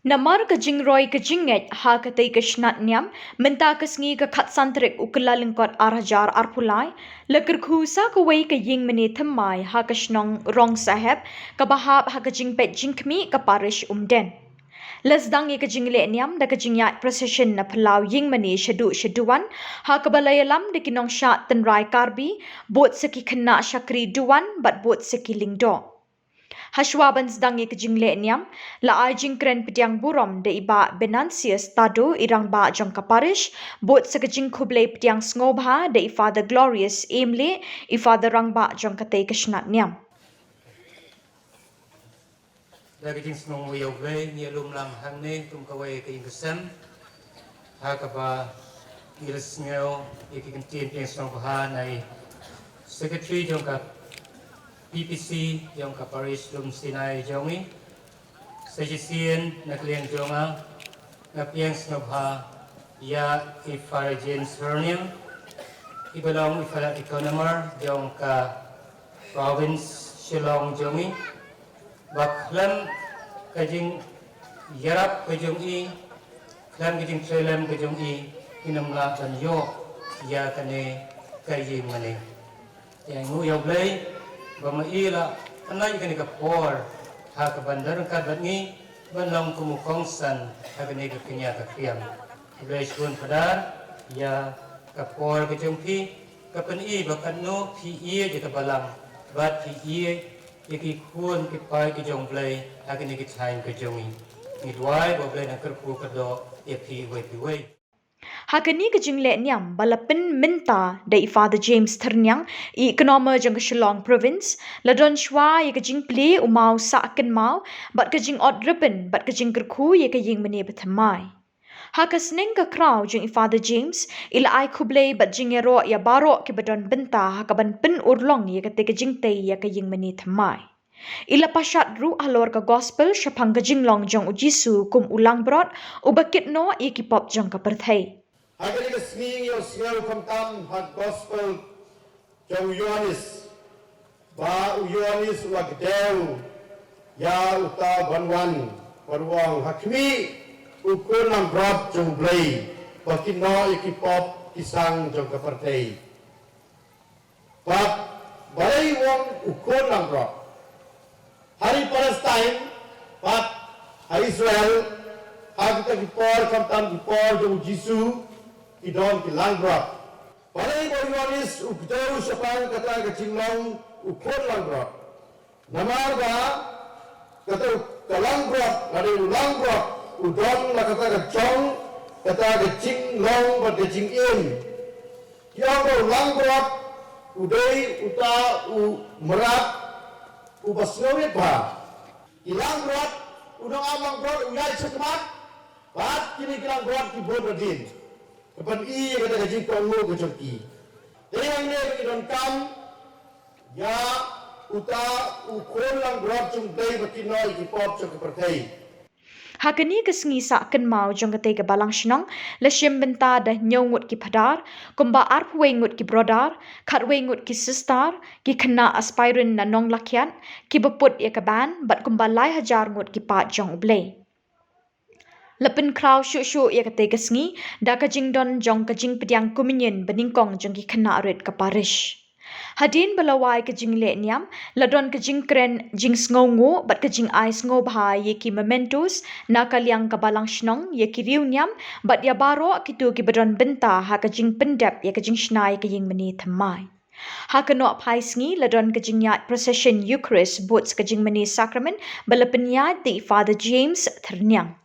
Namar ka jingroi ka jingngeit ha katei ka shnatniam mynta ka sngi ka khatsantarik u kyllalyngkot arhajar arpulai la kyrkhu sa Kawei ka Iingmane thymmai ha ka Shnong Rongsahep ka bahab ha ka jingpeit jingkhmih ka Parish Umden. La sdang ka jing lehniam da ka jingiaid proseshon na phyllaw Iingmane shaduan ha ka balayalam da kinong shat tenrai karbi bot saki kena syakri duan bat bot saki lingdo. Hashwaban sdang ka jing lehniam la jingkren pediang burom de iba Benansius Tado I ba jongka parish bot sa jingkhmih pediang sngoba de Phadar Glorious Iingmane Phadar ba jongka katei ka shnatniam. Dari jing Shnong Rongsahep ni alum lam hang ne tum Kawei ka ingkasam ha ka ba ilasngeo ikikantin peng Shnong Rongsahep nai secretary jongka PPC jongka Parish Umden jongi sejisian nakliang jonga ngapiang Shnong Rongsahep ya Phadar James Thyrniang Balang Namar jongka Province Shillong jongi baklam kajing yarap kajung I klam kajing trelam kajung I kinamla dan yo ya kane kajing mane yang ngu yo blay bama ila anay kane kapor ha ka bandar ka bangi banlang kumukong san ha kane ka kinya ka kriam blay shun Phadar ya kapor kajung pi kapan I bakan no pi I di ka balang bat pi I iki kun ki pai ki jong blay akin iki chain ki jongi ni dwai bo blay na kyrkhu ka do pi wei Hakani ka jing lehniam balapin mynta de Phadar James Thyrniang I economer jong ka Shillong Province la don shwa ka jing play umau sa akan mau bat ka jing odd ribbon bat ka jing kyrkhu ka Iingmane Bathymmai. Haka seneng ka kraw jong Phadar James ila ai kublay bat jingero ya baro ki badon benta haka ban pen urlong ka te ka jingtei ka Iingmane Thymmai. Ila pashat ru halor ka gospel syapang ka jinglong jong ujisu kum ulang brot ubakit no ki pop jong ka perthai. Haka ni ka sngi yo sngi kamtam ha gospel jong Yohanes ba Yohanes wagdew ya uta banwan parwang hakmi ukun ang brot jong blay bakin no ikipop isang jong kapartay but balay wong ukun ang brot hari Palestine but ha Israel ha kita kipor kamtam kipor jong Jisu idon kilang brot balay wong Yohanes ukdew syapang kata kacinglang ukun lang brot namar ba kata kalang brot lari ulang brot udon la kata ka chong kata ka jinglong ba ka jingin yang ko langgrot udai uta u merat u basnawit ba ilang grot udang amang grot uyai sekmat bat kini kilang grot ki bodadin kapan I kata ka jingkong mo ka jongki jadi yang ne idon kam ya uta u kolang grot jung dai bakinoi ki pop jong pertai. Hakani ka sngi sa kan mau jong katei ka Balang Shnong la shim benta da nyongut ki Phadar kumba arpwe ngut ki brodar khatwe ngut ki sister ki khna aspirin na nong lakyan ki baput ya ka ban bat kumba lai hajar ngut ki pat jong ublay. Lapin kraw shu ya katei ka sngi da ka jingdon jong ka jing pediang communion beningkong jong ki khna arit ka parish. Hadin balawai ka jing lehniam ladon ka jing kren jing sngongo bat ka jing ai sngoba ki mementos na kalyang ka Balang Shnong ki riuniam bat ya baro kitu ki badon benta ha ka jing pendep ka jing shnai ka Iingmane Thymmai. Ha ka no pai sngi ladon ka jing yat proseshon Eucharist bots ka Iingmane sacrament balapin yat de Phadar James Thyrniang.